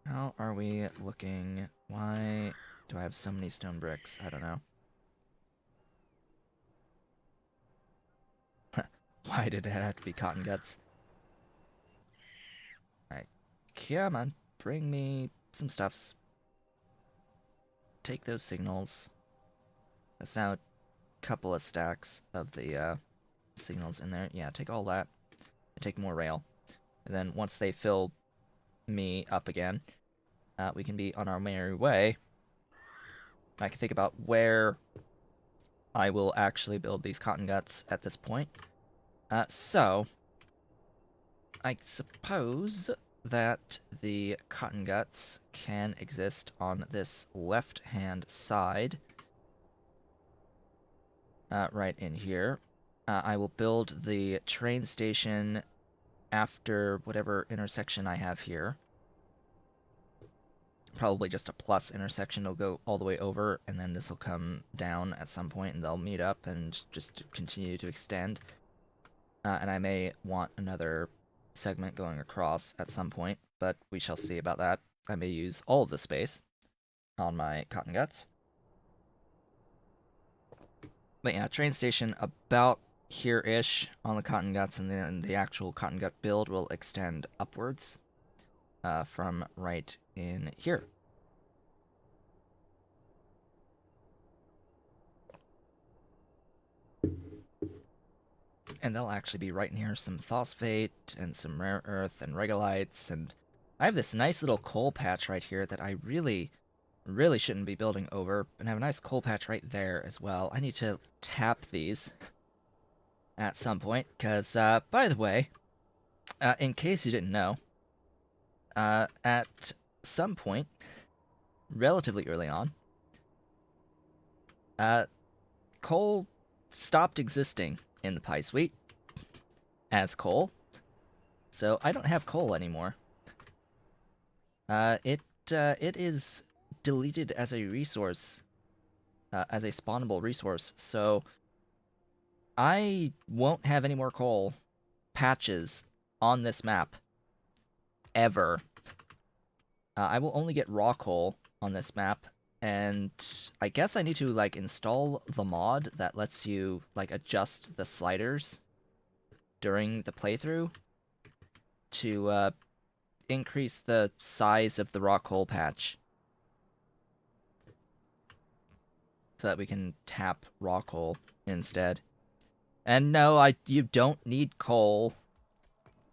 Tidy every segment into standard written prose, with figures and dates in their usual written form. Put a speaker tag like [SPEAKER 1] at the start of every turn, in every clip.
[SPEAKER 1] How are we looking? Why do I have so many stone bricks? I don't know. Why did it have to be cotton guts? Alright, come on. Bring me some stuffs. Take those signals. That's now a couple of stacks of the signals in there. Yeah, take all that. And take more rail. And then once they fill me up again, we can be on our merry way. I can think about where I will actually build these cotton guts at this point. So, I suppose that the cotton guts can exist on this left-hand side, right in here. I will build the train station after whatever intersection I have here. Probably just a plus intersection. It'll go all the way over, and then this will come down at some point, and they'll meet up and just continue to extend. And I may want another segment going across at some point, but we shall see about that. I may use all of the space on my cotton guts. But yeah, train station about here-ish on the cotton guts, and then the actual cotton gut build will extend upwards from right in here. And they'll actually be right near some phosphate and some rare earth and regolites, and I have this nice little coal patch right here that I really shouldn't be building over, and I have a nice coal patch right there as well. I need to tap these at some point, because, by the way, in case you didn't know, at some point, relatively early on, uh, coal stopped existing in the Pie Suite as coal, so I don't have coal anymore. It is deleted as a resource, as a spawnable resource, so I won't have any more coal patches on this map ever. I will only get raw coal on this map, and I guess I need to like install the mod that lets you like adjust the sliders during the playthrough to increase the size of the raw coal patch so that we can tap raw coal instead. And no, you don't need coal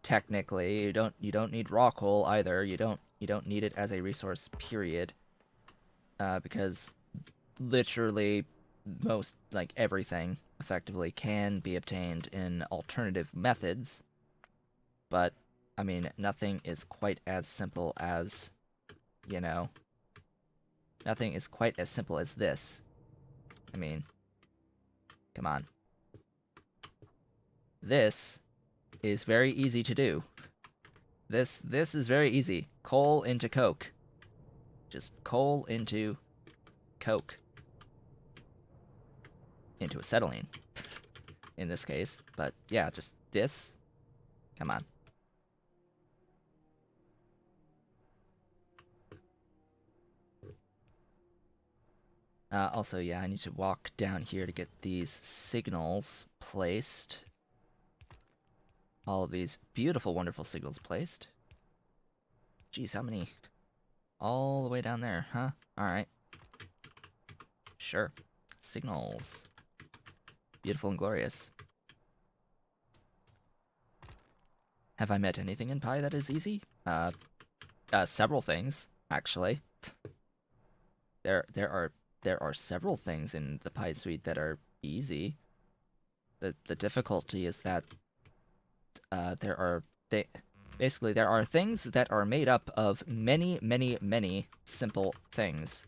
[SPEAKER 1] technically. You don't need raw coal either. You don't need it as a resource, period. Because literally most like everything effectively can be obtained in alternative methods. But I mean, nothing is quite as simple as, you know, nothing is quite as simple as this. I mean, come on. This is very easy to do. This is very easy. Coal into coke. Just coal into coke. Into acetylene, in this case. But yeah, just this. Come on. Also, yeah, I need to walk down here to get these signals placed. All of these beautiful, wonderful signals placed. Geez, how many? All the way down there, huh? Alright. Sure. Signals. Beautiful and glorious. Have I met anything in Pi that is easy? Several things, actually. There are several things in the Pi suite that are easy. The difficulty is that basically there are things that are made up of many, many, many simple things,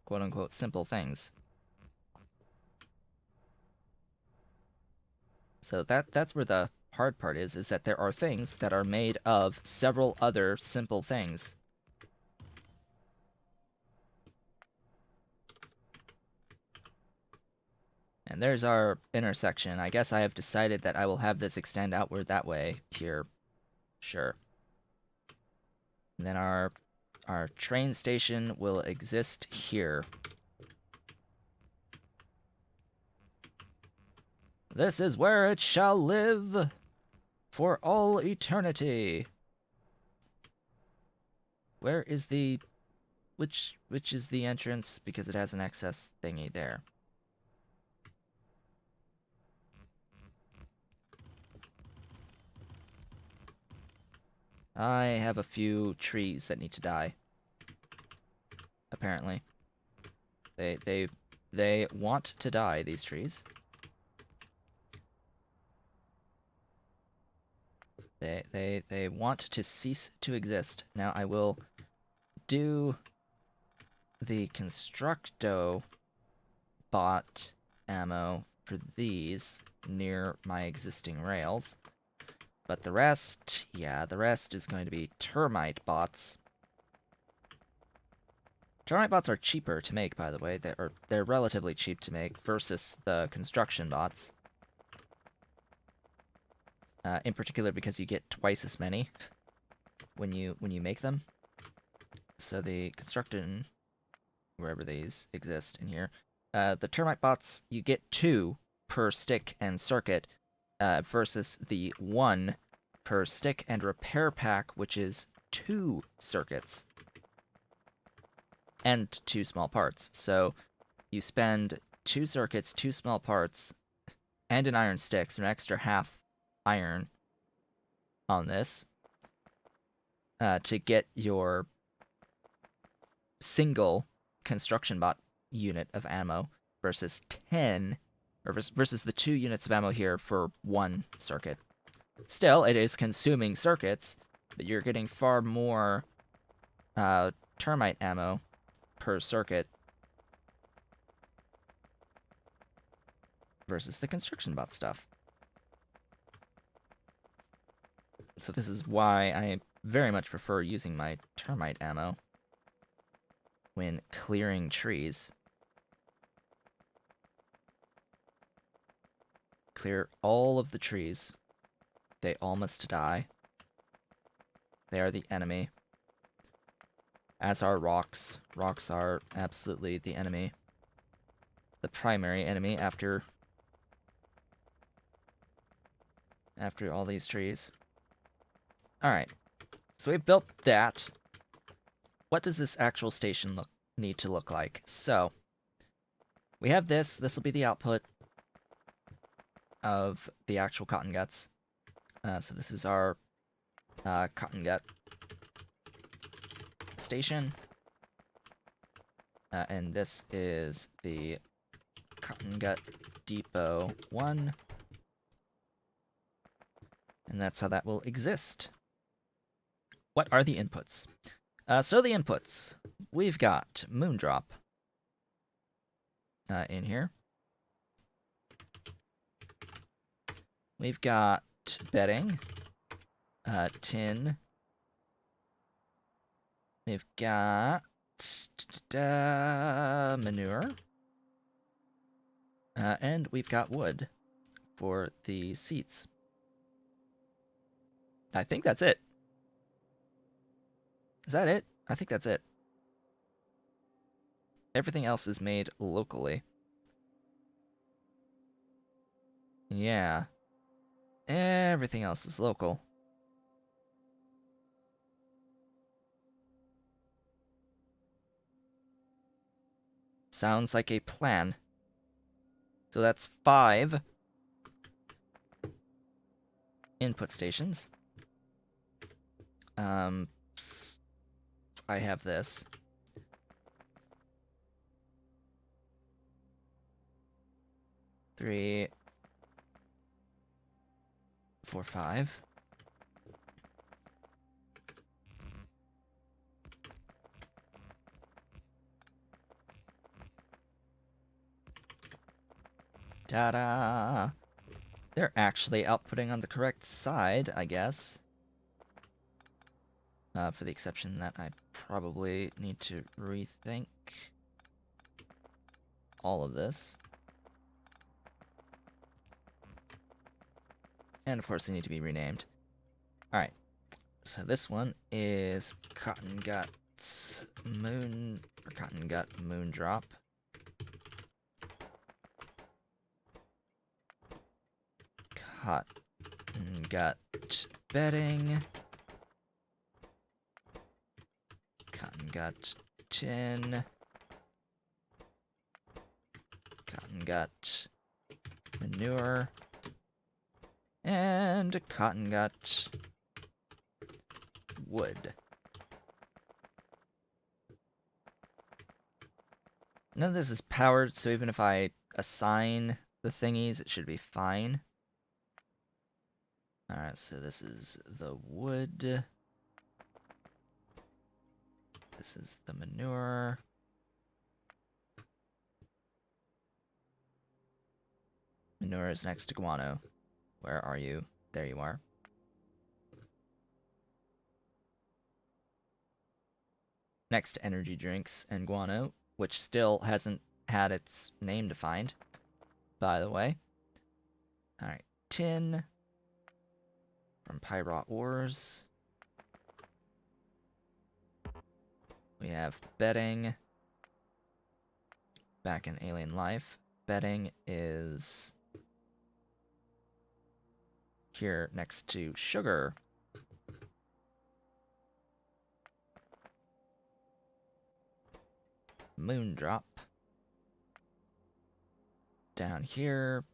[SPEAKER 1] quote unquote simple things. So that's where the hard part is that there are things that are made of several other simple things. And there's our intersection. I guess I have decided that I will have this extend outward that way here. Sure. And then our our train station will exist here. This is where it shall live for all eternity. Where is the... Which is the entrance? Because it has an access thingy there. I have a few trees that need to die. Apparently. They want to die, these trees. They want to cease to exist. Now I will do the Constructo bot ammo for these near my existing rails. But the rest, yeah, the rest is going to be termite bots. Termite bots are cheaper to make, by the way. They're relatively cheap to make versus the construction bots. In particular because you get twice as many when you make them. So the construction, wherever these exist in here, the termite bots, you get 2 per stick and circuit, versus the 1 per stick and repair pack, which is 2 circuits and 2 small parts. So you spend 2 circuits, 2 small parts, and an iron stick, so an extra half iron on this, to get your single construction bot unit of ammo versus 10, or versus the 2 units of ammo here for 1 circuit. Still, it is consuming circuits, but you're getting far more termite ammo per circuit versus the construction bot stuff. So this is why I very much prefer using my termite ammo when clearing trees. Clear all of the trees. They all must die. They are the enemy. As are rocks. Rocks are absolutely the enemy. The primary enemy after all these trees. Alright. So we've built that. What does this actual station need to look like? So, we have this. This will be the output of the actual Cottonguts. So this is our Cottongut station. And this is the Cottongut Depot 1. And that's how that will exist. What are the inputs? So the inputs, we've got Moondrop in here. We've got bedding, tin. We've got manure. And we've got wood for the seats. I think that's it. Is that it? I think that's it. Everything else is made locally. Yeah. Everything else is local. Sounds like a plan. So that's 5 input stations. I have this. Three, 4, 5. Ta-da! They're actually outputting on the correct side, I guess. For the exception that I probably need to rethink all of this. And of course they need to be renamed. Alright, so this one is Cottongut Cottongut moon drop. Cottongut bedding. Cottongut tin. Cottongut manure. And cottongut wood. None of this is powered, so even if I assign the thingies, it should be fine. Alright, so this is the wood. This is the manure. Manure is next to guano. Where are you? There you are. Next to energy drinks and guano, which still hasn't had its name defined, by the way. Alright, tin from Pyraw ores. We have bedding. Back in Alien Life. Bedding is here next to sugar. Moondrop. Down here.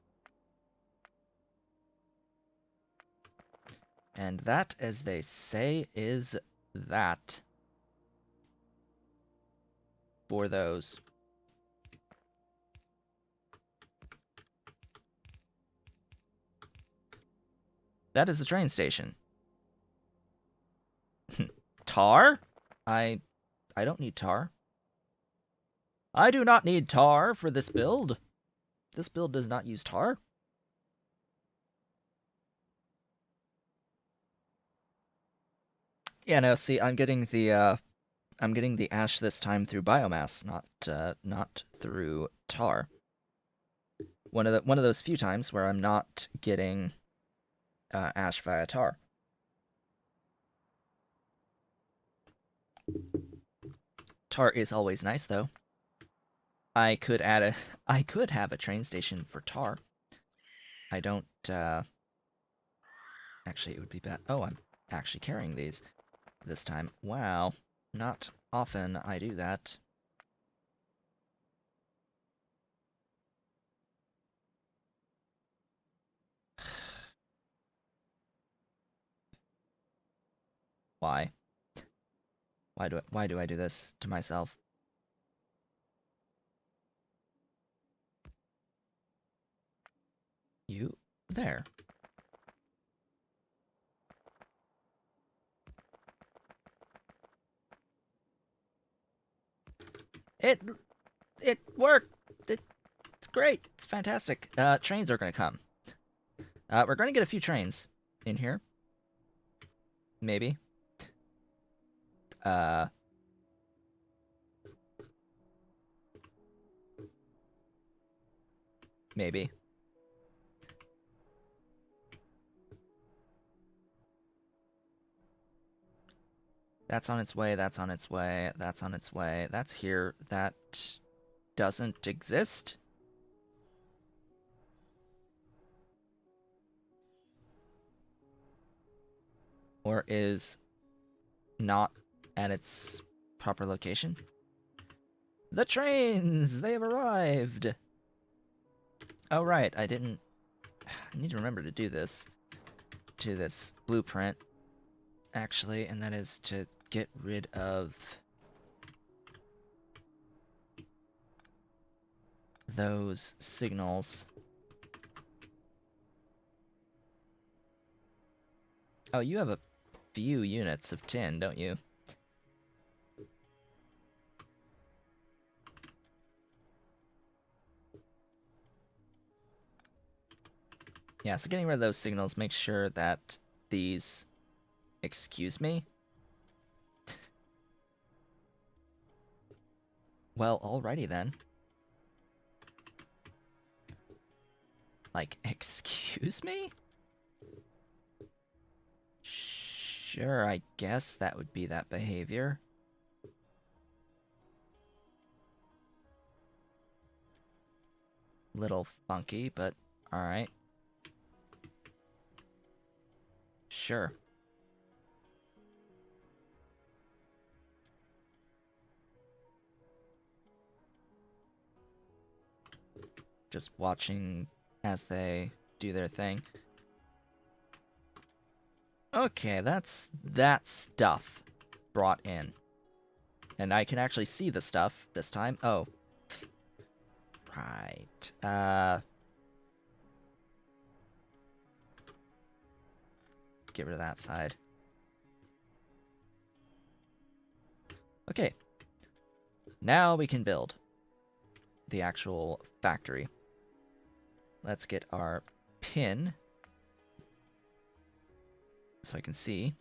[SPEAKER 1] And that, as they say, is that for those. That is the train station. Tar? I don't need tar. I do not need tar for this build. This build does not use tar. Yeah, no, see, I'm getting the ash this time through biomass, not through tar. One of those few times where I'm not getting ash via tar. Tar is always nice, though. I could have a train station for tar. I don't. Actually, it would be bad. Oh, I'm actually carrying these this time. Wow, not often I do that. Why? Why do I do this to myself? You there. It worked. It's great. It's fantastic. Trains are gonna come. We're gonna get a few trains in here. Maybe. Maybe. That's on its way, that's on its way, that's on its way, that's here, that doesn't exist? Or is not at its proper location? The trains! They have arrived! Oh right, I need to remember to do this. To this blueprint, actually, and that is to get rid of those signals. Oh, you have a few units of tin, don't you? Yeah, so getting rid of those signals makes sure that these... Excuse me? Well, alrighty then. Like, excuse me? Sure, I guess that would be that behavior. Little funky, but alright. Sure. Just watching as they do their thing. Okay, that's that stuff brought in. And I can actually see the stuff this time. Oh. Right. Get rid of that side. Okay. Now we can build the actual factory. Let's get our pin so I can see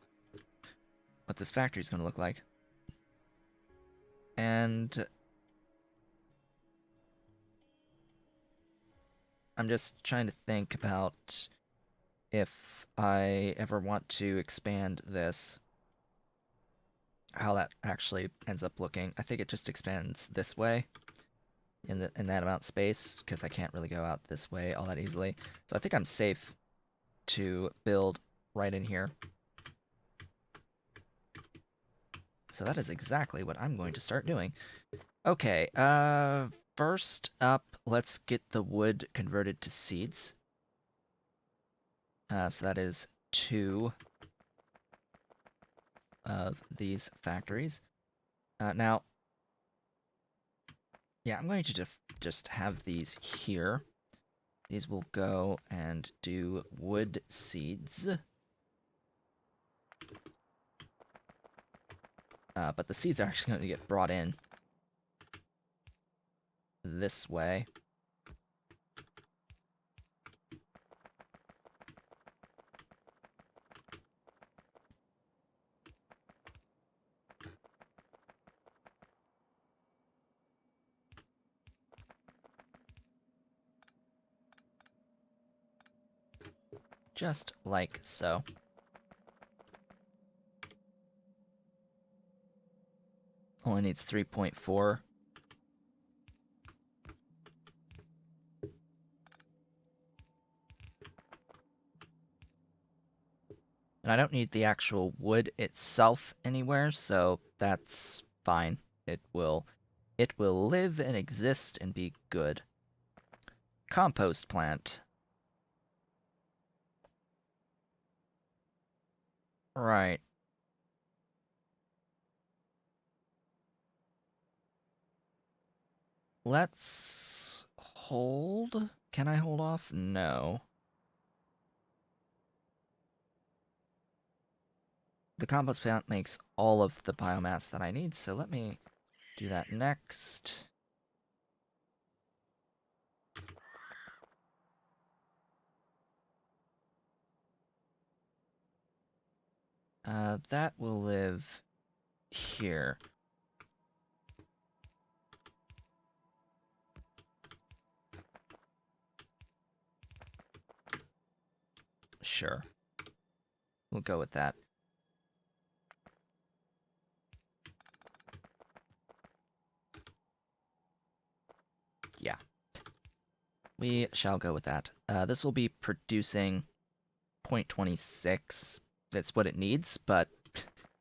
[SPEAKER 1] what this factory is going to look like. And I'm just trying to think about if I ever want to expand this, how that actually ends up looking. I think it just expands this way in that amount of space, because I can't really go out this way all that easily. So I think I'm safe to build right in here. So that is exactly what I'm going to start doing. Okay, first up, let's get the wood converted to seeds. So that is 2 of these factories. Now, yeah, I'm going to just have these here. These will go and do wood seeds. But the seeds are actually going to get brought in this way. Just like so. Only needs 3.4. And I don't need the actual wood itself anywhere, so that's fine. It will live and exist and be good. Compost plant. Right. Let's hold. Can I hold off? No. The compost plant makes all of the biomass that I need, so let me do that next. That will live here. Sure. We'll go with that. Yeah. We shall go with that. This will be producing 0.26. That's what it needs, but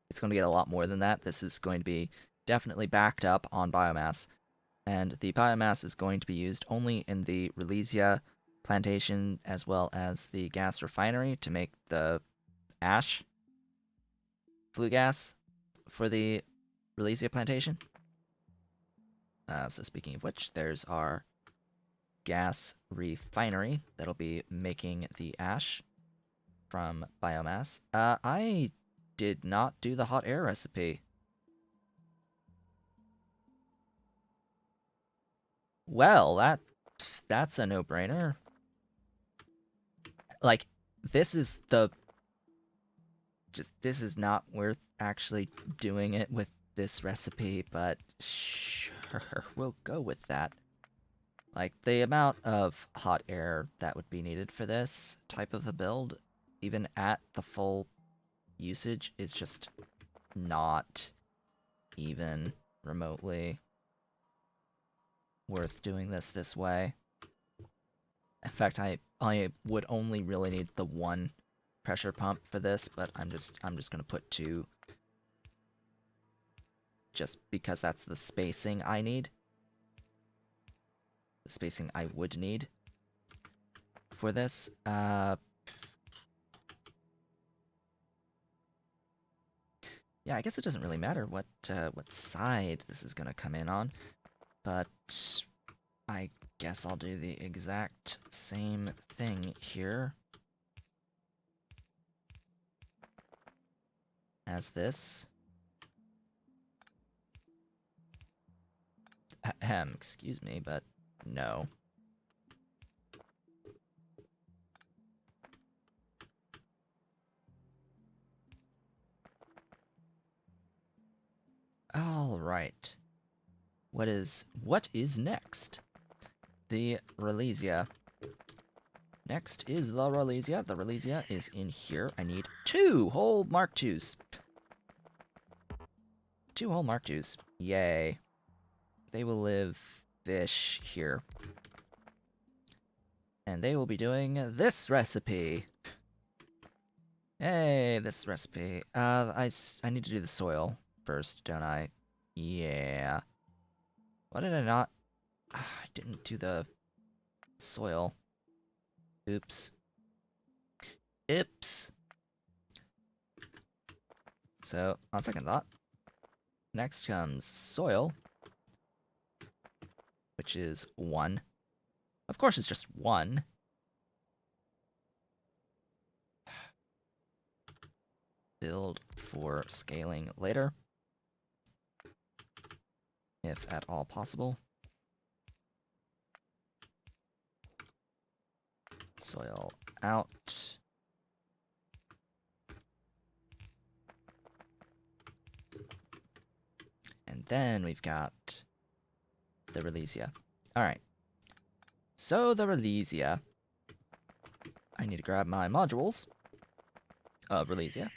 [SPEAKER 1] it's going to get a lot more than that. This is going to be definitely backed up on biomass. And the biomass is going to be used only in the Relesia plantation as well as the gas refinery to make the ash flue gas for the Relesia plantation. So speaking of which, there's our gas refinery that'll be making the ash from biomass. I did not do the hot air recipe. Well, that's a no-brainer. Like, this is this is not worth actually doing it with this recipe, but sure, we'll go with that. Like, the amount of hot air that would be needed for this type of a build, even at the full usage, is just not even remotely worth doing this way. In fact, I would only really need the one pressure pump for this, but I'm just gonna put two, just because that's the spacing I need. The spacing I would need for this. Yeah, I guess it doesn't really matter what side this is gonna come in on, but I guess I'll do the exact same thing here as this. Ahem, excuse me, but no. All right. What is next? The Relesia. Next is the Relesia. The Relesia is in here. I need 2 whole Mark IIs. 2 whole Mark IIs. Yay. They will live fish here. And they will be doing this recipe. Hey, this recipe. I need to do the soil first, don't I? Yeah. Why did I not? I didn't do the soil. Oops. Oops. So, on second thought, next comes soil, which is 1. Of course, it's just 1. Build for scaling later, if at all possible. Soil out. And then we've got the Relesia. Alright. So the Relesia. I need to grab my modules of Relesia.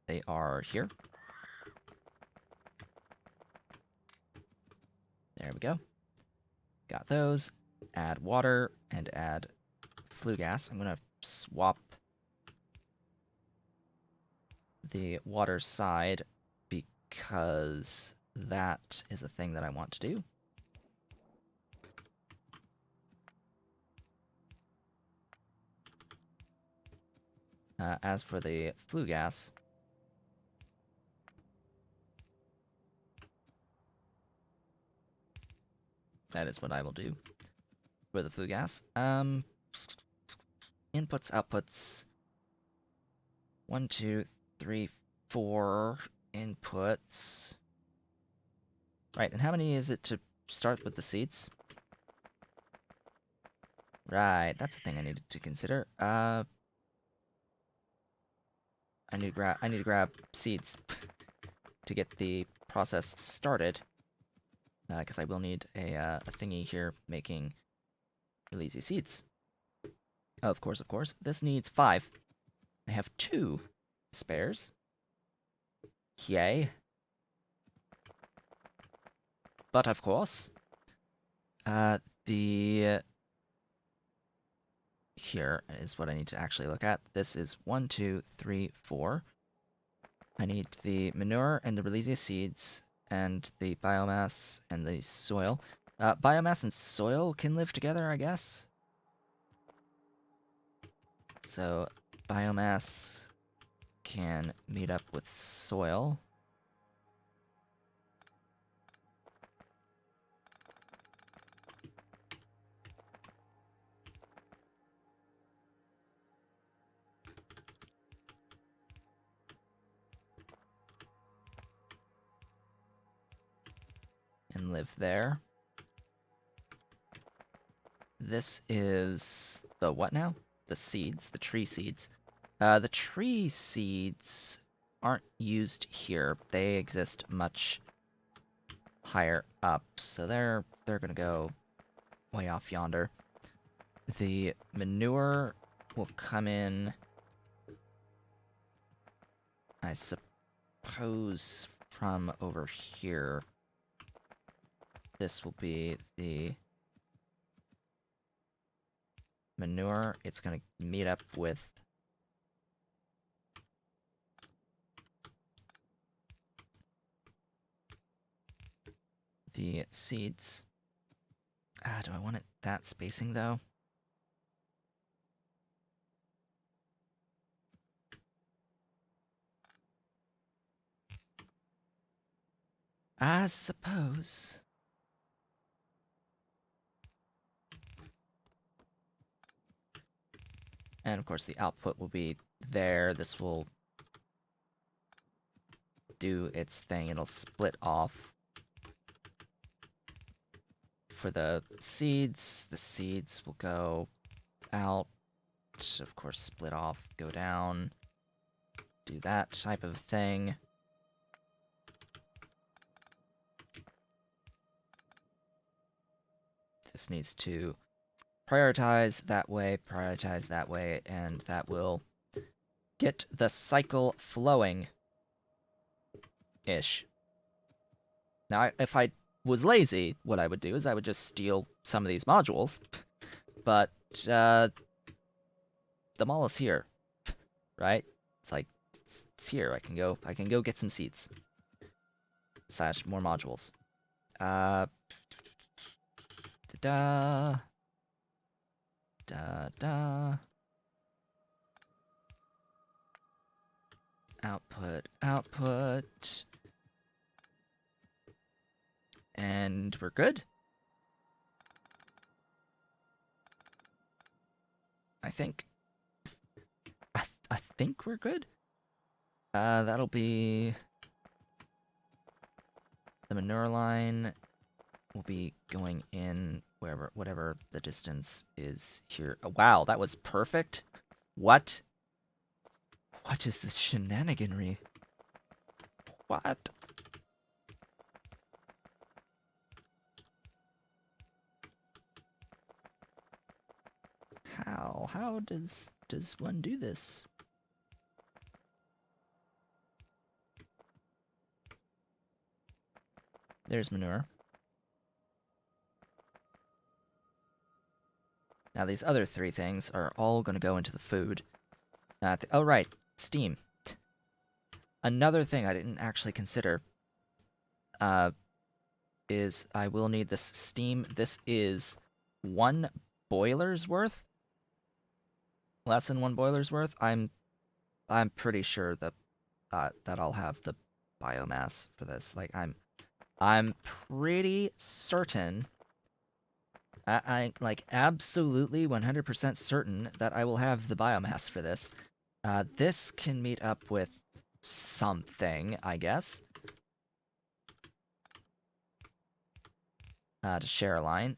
[SPEAKER 1] They are here. There we go. Got those. Add water and add flue gas. I'm going to swap the water side because that is a thing that I want to do. As for the flue gas, that is what I will do for the flue gas. Inputs, outputs. 1, 2, 3, 4 inputs. Right, and how many is it to start with the seeds? Right, that's the thing I needed to consider. I need to grab seeds to get the process started. Because I will need a thingy here making Relesia seeds. Of course. This needs 5. I have 2 spares. Yay. But of course, the here is what I need to actually look at. This is 1, 2, 3, 4. I need the manure and the Relesia seeds and the biomass and the soil. Biomass and soil can live together, I guess. So biomass can meet up with soil. And live there. This is the what now? The seeds, the tree seeds. The tree seeds aren't used here. They exist much higher up, so they're gonna go way off yonder. The manure will come in, I suppose, from over here. This will be the manure, it's going to meet up with the seeds. Do I want it that spacing, though? I suppose. And of course the output will be there. This will do its thing. It'll split off for the seeds. The seeds will go out. Of course, split off, go down. Do that type of thing. This needs to prioritize that way, and that will get the cycle flowing-ish. Now, if I was lazy, what I would do is I would just steal some of these modules, but the mall is here, right? It's like, it's here. I can go get some seeds. / more modules. Da-da. Da-da. Output. And we're good. I think. I think we're good. That'll be... The manure line will be going in whatever the distance is here. Oh, wow, that was perfect. What? What is this shenaniganry? What? How? How does one do this? There's manure. Now these other three things are all going to go into the food. Oh right, steam. Another thing I didn't actually consider is I will need this steam. This is 1 boiler's worth. Less than 1 boiler's worth. I'm pretty sure that that I'll have the biomass for this. Like I'm pretty certain. I like absolutely 100% certain that I will have the biomass for this. This can meet up with something, I guess. To share a line.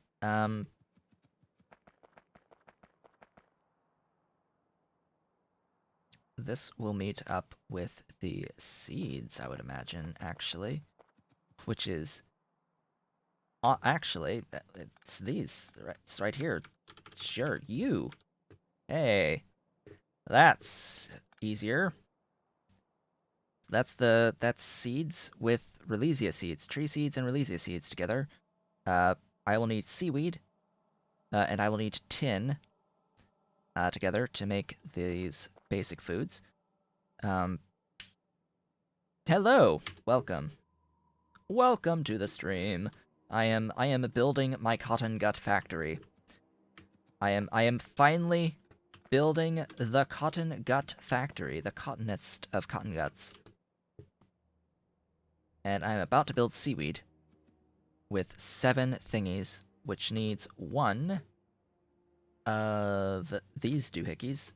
[SPEAKER 1] This will meet up with the seeds, I would imagine, actually. Which is... actually, it's these. It's right here. Sure, you. Hey. That's easier. That's seeds with Relesia seeds. Tree seeds and Relesia seeds together. I will need seaweed, and I will need tin together to make these basic foods. Hello, welcome. Welcome to the stream. I am building my Cottongut factory. I am finally building the Cottongut factory, the cottonest of Cottonguts. And I'm about to build seaweed with 7 thingies, which needs 1 of these doohickeys.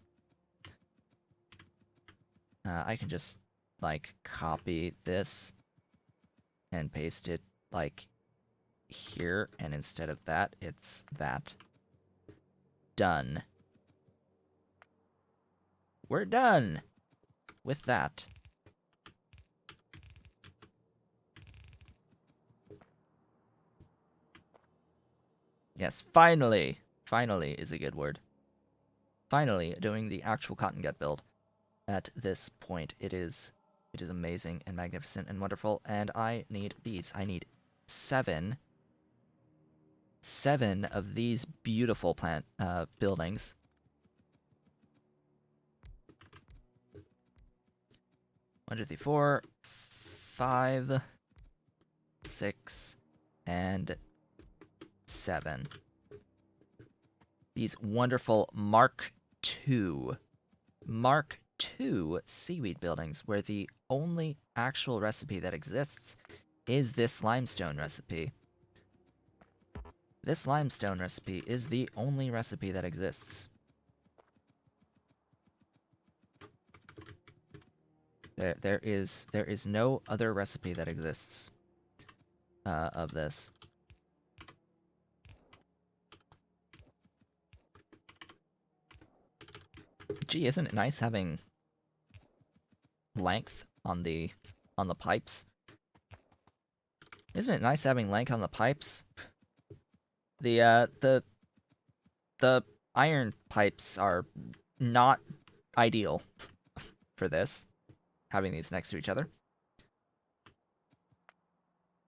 [SPEAKER 1] I can just, like, copy this and paste it, like, here, and instead of that, it's that. Done. We're done with that. Yes, finally! Finally is a good word. Finally doing the actual Cottongut build. At this point, it is amazing and magnificent and wonderful, and I need these. I need 7 7 of these beautiful buildings. One, two, three, 4, 5, 6, and 7. These wonderful Mark II seaweed buildings, where the only actual recipe that exists is this limestone recipe. This limestone recipe is the only recipe that exists. There is no other recipe that exists of this. Gee, isn't it nice having length on the pipes? Isn't it nice having length on the pipes? The iron pipes are not ideal for this, having these next to each other.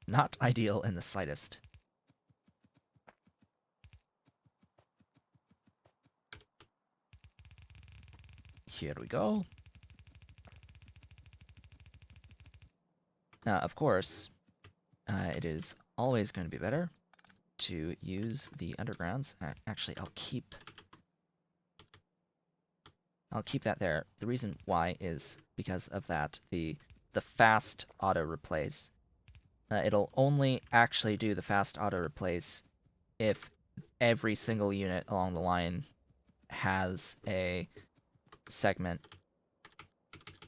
[SPEAKER 1] Not ideal in the slightest. Here we go. Of course, it is always going to be better to use the undergrounds. Actually, I'll keep that there. The reason why is because of that. The fast auto replace. It'll only actually do the fast auto replace if every single unit along the line has a segment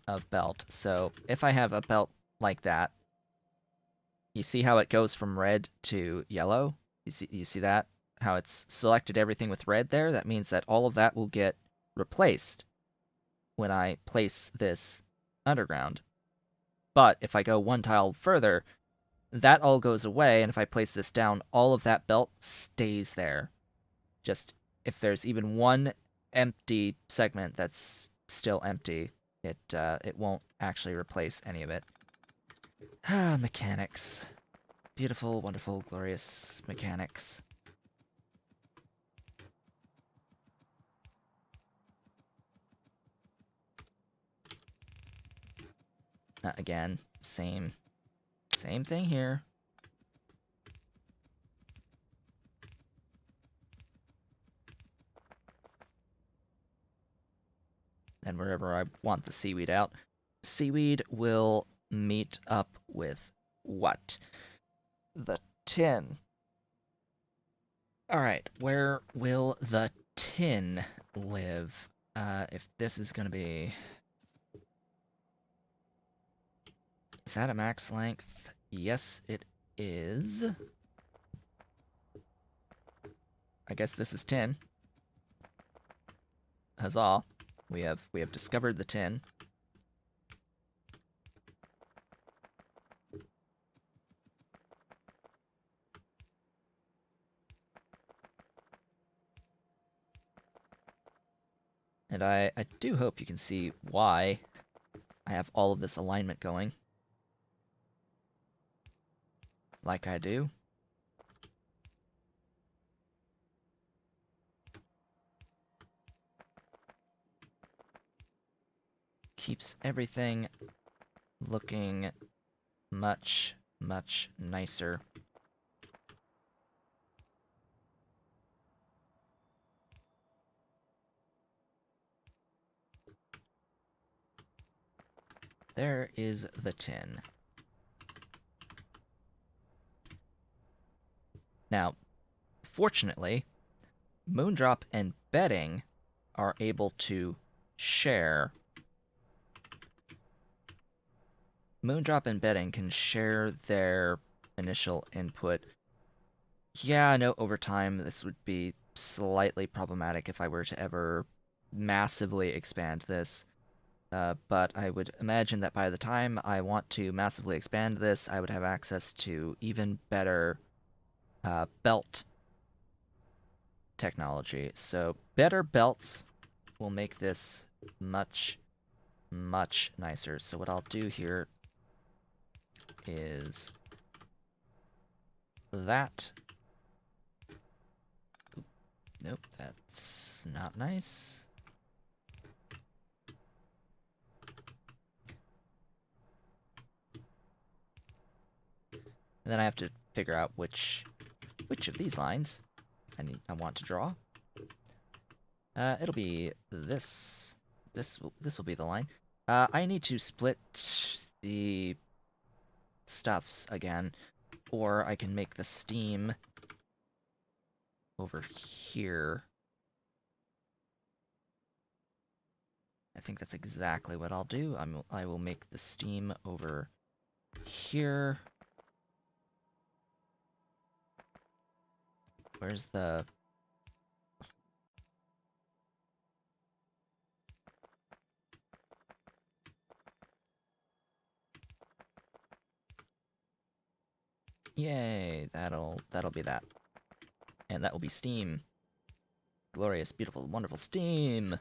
[SPEAKER 1] of belt. So if I have a belt like that, you see how it goes from red to yellow? You see that? How it's selected everything with red there? That means that all of that will get replaced when I place this underground. But if I go one tile further, that all goes away, and if I place this down, all of that belt stays there. Just if there's even one empty segment that's still empty, it won't actually replace any of it. Mechanics. Beautiful, wonderful, glorious mechanics. Again, same thing here. And wherever I want the seaweed out, seaweed will meet up with what? The tin. Alright, where will the tin live? If this is gonna be... Is that a max length? Yes, it is. I guess this is tin. Huzzah. We have discovered the tin. And I do hope you can see why I have all of this alignment going. Like I do. Keeps everything looking much, much nicer. There is the tin. Now, fortunately, Moondrop and Bedding are able to share. Moondrop and Bedding can share their initial input. Yeah, I know over time this would be slightly problematic if I were to ever massively expand this. But I would imagine that by the time I want to massively expand this, I would have access to even better belt technology. So better belts will make this much, much nicer. So what I'll do here is that Nope, that's not nice. And then I have to figure out which of these lines I want to draw. It'll be this. This will be the line. I need to split the stuffs again, or I can make the steam over here. I think that's exactly what I'll do. I will make the steam over here. Where's the... Yay, that'll be that. And that will be steam. Glorious, beautiful, wonderful steam!